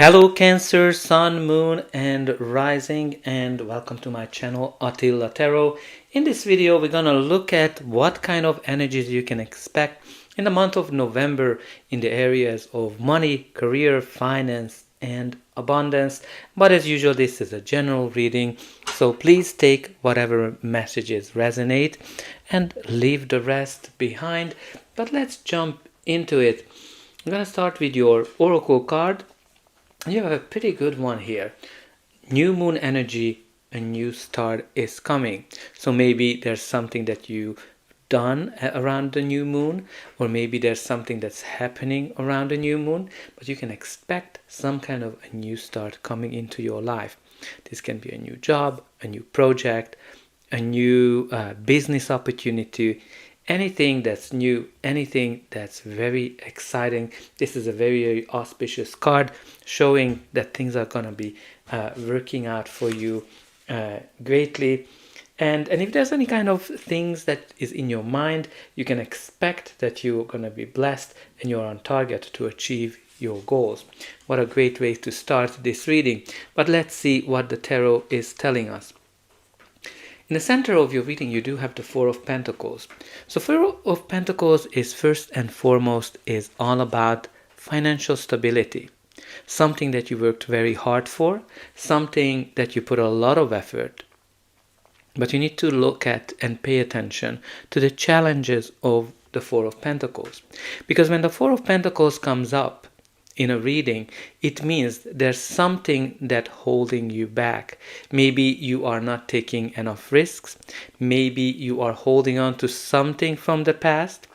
Hello Cancer, Sun, Moon and Rising, and welcome to my channel Attila Tarot. In this video we're gonna look at what kind of energies you can expect in the month of November in the areas of money, career, finance and abundance. But as usual, this is a general reading, so please take whatever messages resonate and leave the rest behind. But let's jump into it. I'm gonna start with your oracle card. You have a pretty good one here. New moon energy, a new start is coming. So maybe there's something that you've done around the new moon, or maybe there's something that's happening around the new moon, but you can expect some kind of a new start coming into your life. This can be a new job, a new project, a new business opportunity, anything that's new, anything that's very exciting. This is a very, very auspicious card showing that things are going to be working out for you greatly. And if there's any kind of things that is in your mind, you can expect that you're going to be blessed and you're on target to achieve your goals. What a great way to start this reading. But let's see what the tarot is telling us. In the center of your reading, you do have the Four of Pentacles. So Four of Pentacles is first and foremost is all about financial stability. Something that you worked very hard for, something that you put a lot of effort. But you need to look at and pay attention to the challenges of the Four of Pentacles. Because when the Four of Pentacles comes up in a reading, it means there's something that holding you back. Maybe you are not taking enough risks. Maybe you are holding on to something from the past,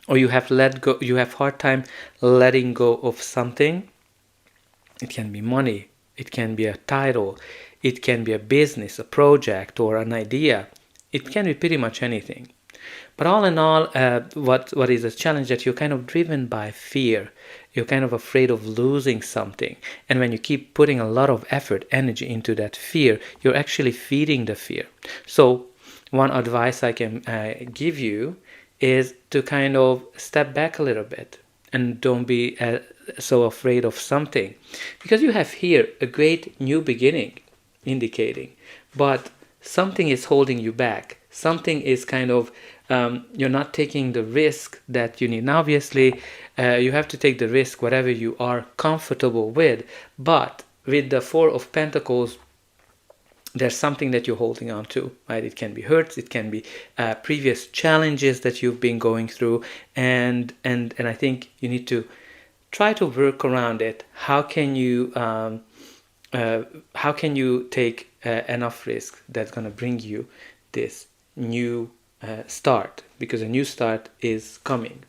or you have let go. You have hard time letting go of something. It can be money. It can be a title. It can be a business, a project, or an idea. It can be pretty much anything. But all in all, what is a challenge that you're kind of driven by fear. You're kind of afraid of losing something. And when you keep putting a lot of effort, energy into that fear, you're actually feeding the fear. So one advice I can give you is to kind of step back a little bit and don't be so afraid of something. Because you have here a great new beginning indicating, but something is holding you back. Something is kind of you're not taking the risk that you need. Now, obviously, you have to take the risk whatever you are comfortable with. But with the Four of Pentacles, there's something that you're holding on to, right? It can be hurts, it can be previous challenges that you've been going through, and I think you need to try to work around it. How can you take enough risk that's going to bring you this new start, because a new start is coming.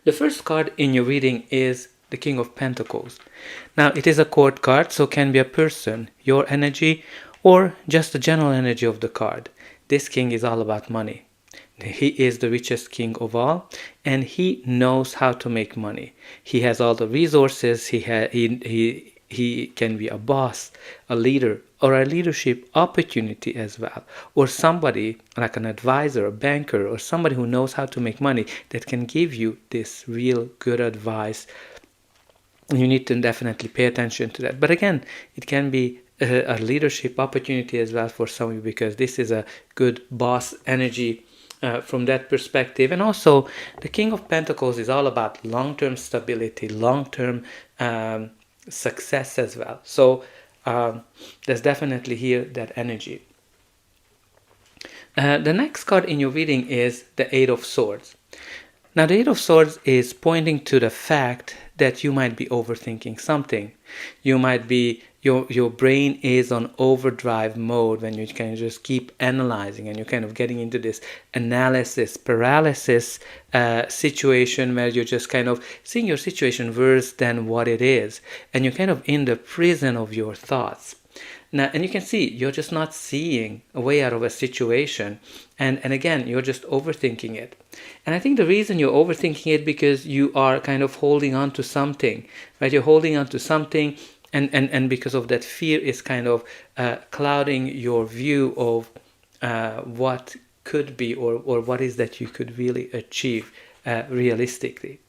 The first card in your reading is the King of Pentacles. Now, it is a court card, so it can be a person, your energy, or just the general energy of the card. This king is all about money. He is the richest king of all, and he knows how to make money. He has all the resources. He can be a boss, a leader, or a leadership opportunity as well, or somebody like an advisor, a banker, or somebody who knows how to make money that can give you this real good advice. You need to definitely pay attention to that. But again, it can be a leadership opportunity as well for some of you, because this is a good boss energy from that perspective. And also, the King of Pentacles is all about long-term stability, long-term success as well. So there's definitely here that energy. The next card in your reading is the Eight of Swords. Now, the Eight of Swords is pointing to the fact that you might be overthinking something. You might be, your brain is on overdrive mode when you can just keep analyzing, and you're kind of getting into this analysis paralysis situation where you're just kind of seeing your situation worse than what it is. And you're kind of in the prison of your thoughts. Now, and you can see you're just not seeing a way out of a situation, and again, you're just overthinking it. And I think the reason you're overthinking it because you are kind of holding on to something, right? You're holding on to something, and because of that, fear is kind of clouding your view of what could be, or what is that you could really achieve realistically.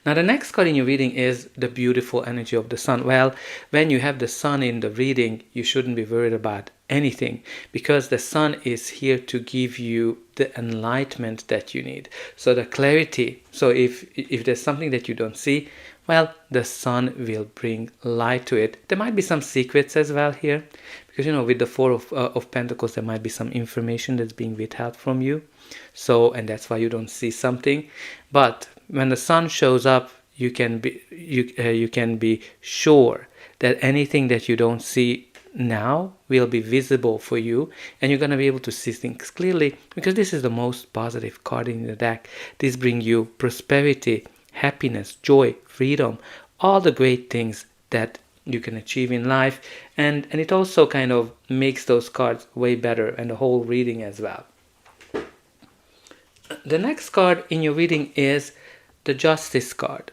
Now the next card in your reading is the beautiful energy of the sun. Well, when you have the sun in the reading, you shouldn't be worried about anything, because the sun is here to give you the enlightenment that you need. So the clarity. So if there's something that you don't see, well, the sun will bring light to it. There might be some secrets as well here, because with the Four of Pentacles, there might be some information that's being withheld from you. So, and that's why you don't see something. But when the sun shows up, you can be sure that anything that you don't see now will be visible for you, and you're going to be able to see things clearly, because this is the most positive card in the deck. This brings you prosperity, happiness, joy, freedom, all the great things that you can achieve in life, and it also kind of makes those cards way better, and the whole reading as well. The next card in your reading is the Justice card.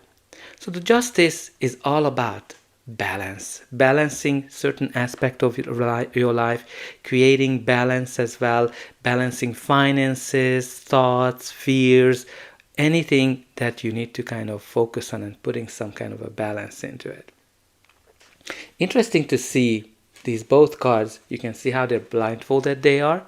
So the Justice is all about balance, balancing certain aspect of your life, creating balance as well, balancing finances, thoughts, fears, anything that you need to kind of focus on, and putting some kind of a balance into it. Interesting to see these both cards. You can see how they're blindfolded they are.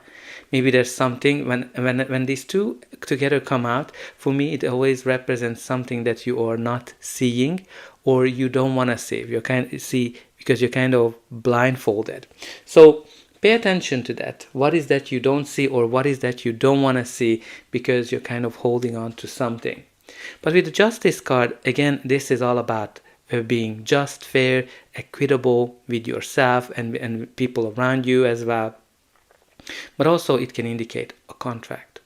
Maybe there's something when these two together come out, for me it always represents something that you are not seeing, or you don't want to see. You kind of see because you're kind of blindfolded. So pay attention to that. What is that you don't see, or what is that you don't want to see, because you're kind of holding on to something. But with the Justice card, again, this is all about being just, fair, equitable with yourself and people around you as well. But also it can indicate a contract.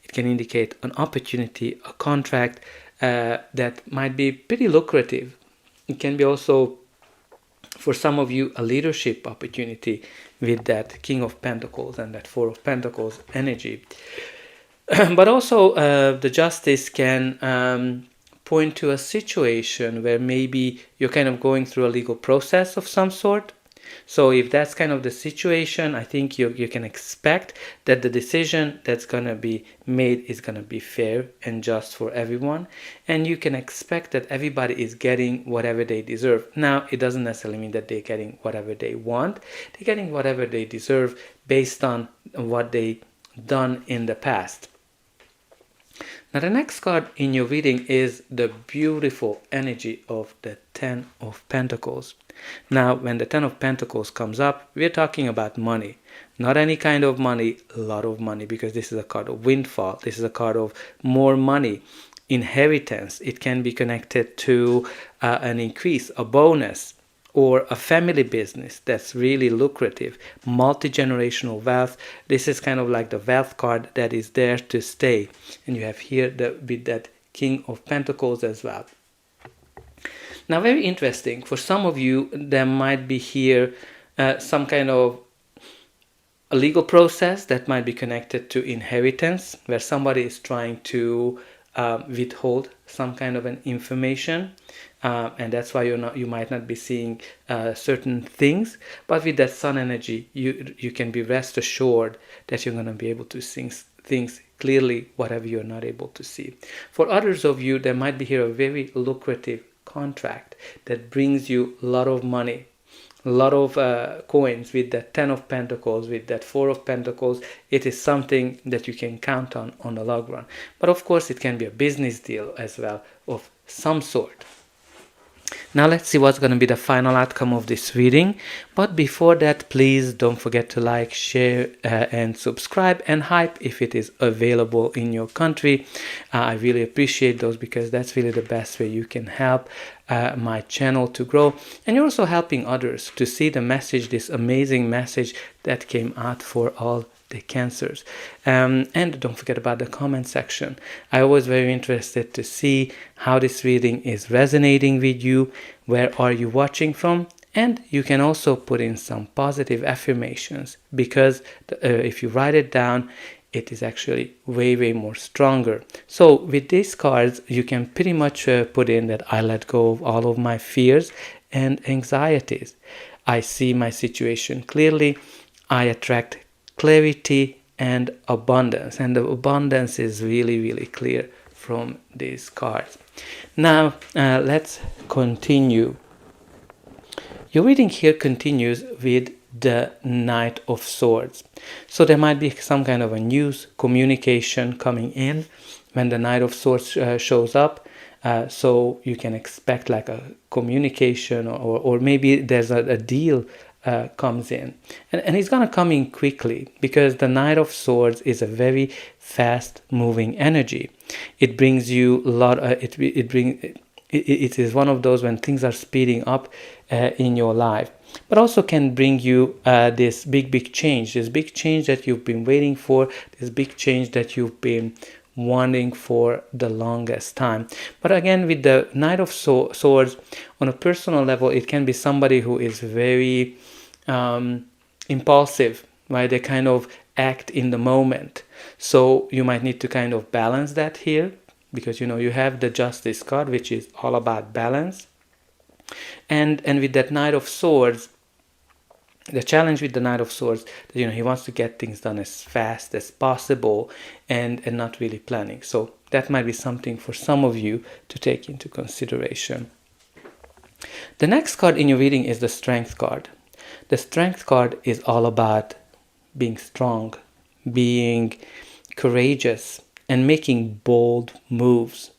It can indicate an opportunity, a contract that might be pretty lucrative. It can be also, for some of you, a leadership opportunity with that King of Pentacles and that Four of Pentacles energy. But also the Justice can point to a situation where maybe you're kind of going through a legal process of some sort. So if that's kind of the situation, I think you can expect that the decision that's going to be made is going to be fair and just for everyone. And you can expect that everybody is getting whatever they deserve. Now, it doesn't necessarily mean that they're getting whatever they want. They're getting whatever they deserve based on what they've done in the past. Now the next card in your reading is the beautiful energy of the Ten of Pentacles. Now when the Ten of Pentacles comes up, we're talking about money. Not any kind of money, a lot of money, because this is a card of windfall. This is a card of more money, inheritance. It can be connected to an increase, a bonus, or a family business that's really lucrative, multi-generational wealth. This is kind of like the wealth card that is there to stay. And you have here with that King of Pentacles as well. Now, very interesting. For some of you, there might be here some kind of a legal process that might be connected to inheritance, where somebody is trying to withhold some kind of an information. And that's why you might not be seeing certain things. But with that sun energy, you can be rest assured that you're going to be able to see things clearly, whatever you're not able to see. For others of you, there might be here a very lucrative contract that brings you a lot of money, a lot of coins. With that Ten of Pentacles, with that Four of Pentacles, it is something that you can count on the long run. But of course, it can be a business deal as well of some sort. Now let's see what's going to be the final outcome of this reading. But before that, please don't forget to like, share, and subscribe, and hype if it is available in your country. I really appreciate those, because that's really the best way you can help my channel to grow. And you're also helping others to see the message, this amazing message that came out for all the cancers. And don't forget about the comment section. I was very interested to see how this reading is resonating with you. Where are you watching from? And you can also put in some positive affirmations, because if you write it down, it is actually way more stronger. So with these cards, you can pretty much put in that I let go of all of my fears and anxieties. I see my situation clearly. I attract clarity and abundance. And the abundance is really clear from these cards. Now, let's continue. Your reading here continues with the Knight of Swords. So there might be some kind of a news communication coming in when the Knight of Swords shows up. So you can expect like a communication, or maybe there's a deal comes in. And it's going to come in quickly, because the Knight of Swords is a very fast moving energy. It brings you a lot, it is one of those when things are speeding up in your life, but also can bring you this big change, that you've been waiting for, this big change that you've been wanting for the longest time. But again, with the Knight of Swords, on a personal level, it can be somebody who is very impulsive, right? They kind of act in the moment. So you might need to kind of balance that here, because you have the Justice card, which is all about balance. And with that Knight of Swords, the challenge with the Knight of Swords, that he wants to get things done as fast as possible, and not really planning. So that might be something for some of you to take into consideration. The next card in your reading is the Strength card. The Strength card is all about being strong, being courageous, and making bold moves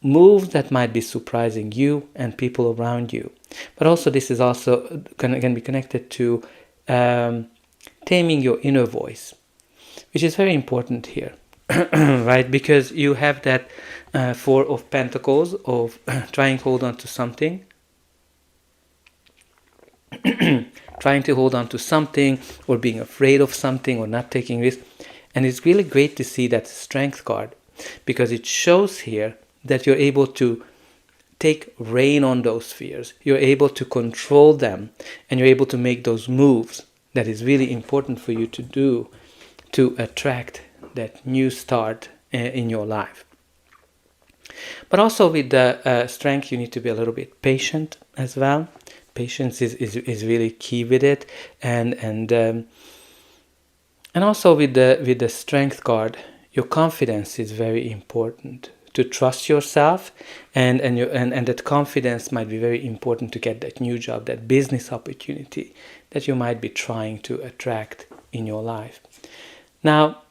that might be surprising you and people around you. But also, this is also can be connected to taming your inner voice, which is very important here, right? Because you have that Four of Pentacles of trying to hold on to something, or being afraid of something, or not taking risks. And it's really great to see that Strength card, because it shows here that you're able to take reign on those fears. You're able to control them, and you're able to make those moves that is really important for you to do to attract that new start in your life. But also with the Strength, you need to be a little bit patient as well. Patience is really key with it, and also with the Strength card, your confidence is very important. To trust yourself, and that confidence might be very important to get that new job, that business opportunity that you might be trying to attract in your life. Now,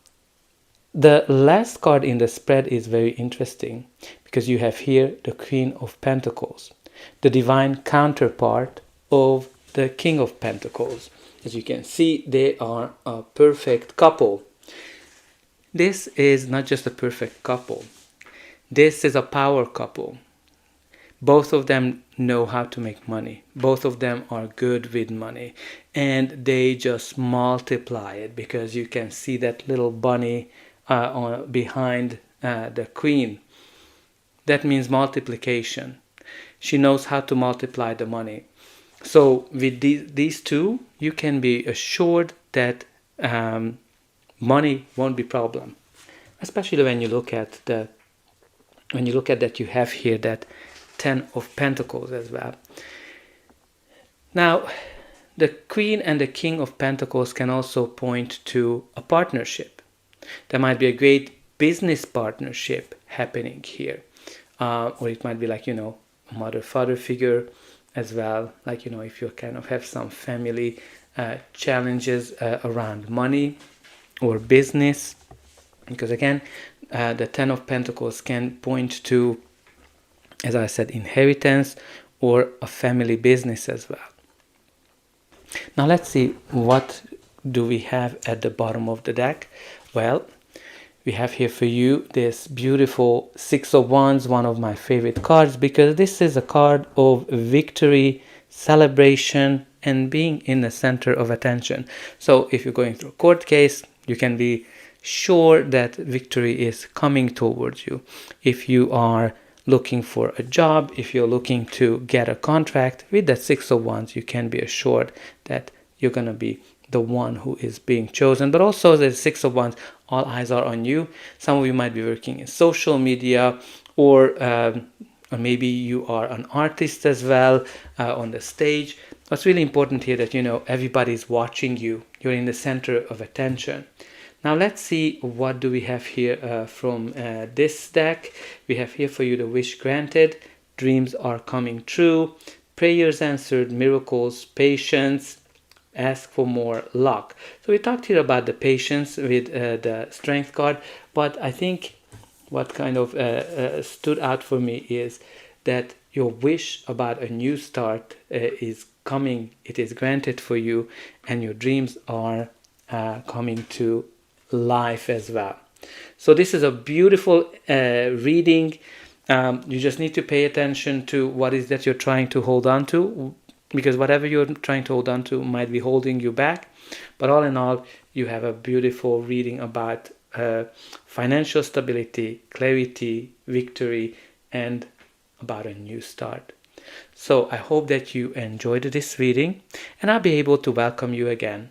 the last card in the spread is very interesting, because you have here the Queen of Pentacles, the divine counterpart of the King of Pentacles. As you can see, they are a perfect couple. This is not just a perfect couple. This is a power couple. Both of them know how to make money. Both of them are good with money. And they just multiply it, because you can see that little bunny behind the Queen. That means multiplication. She knows how to multiply the money. So with these two, you can be assured that money won't be a problem. Especially when you look at that, you have here that Ten of Pentacles as well. Now, the Queen and the King of Pentacles can also point to a partnership. There might be a great business partnership happening here. Or it might be like, a mother-father figure as well. Like, if you kind of have some family challenges around money or business. Because again, the Ten of Pentacles can point to, as I said, inheritance or a family business as well. Now let's see, what do we have at the bottom of the deck? Well, we have here for you this beautiful Six of Wands, one of my favorite cards, because this is a card of victory, celebration, and being in the center of attention. So if you're going through a court case, you can be sure that victory is coming towards you. If you are looking for a job, if you're looking to get a contract, with that Six of Wands, you can be assured that you're going to be the one who is being chosen. But also the Six of Wands, all eyes are on you. Some of you might be working in social media, or maybe you are an artist as well on the stage. What's really important here that everybody's watching you. You're in the center of attention. Now let's see what do we have here from this deck. We have here for you the wish granted, dreams are coming true, prayers answered, miracles, patience, ask for more luck. So we talked here about the patience with the strength card, but I think what kind of stood out for me is that your wish about a new start is coming, it is granted for you, and your dreams are coming to life as well. So this is a beautiful reading. You just need to pay attention to what is that you're trying to hold on to, because whatever you're trying to hold on to might be holding you back. But all in all, you have a beautiful reading about financial stability, clarity, victory, and about a new start. So I hope that you enjoyed this reading, and I'll be able to welcome you again.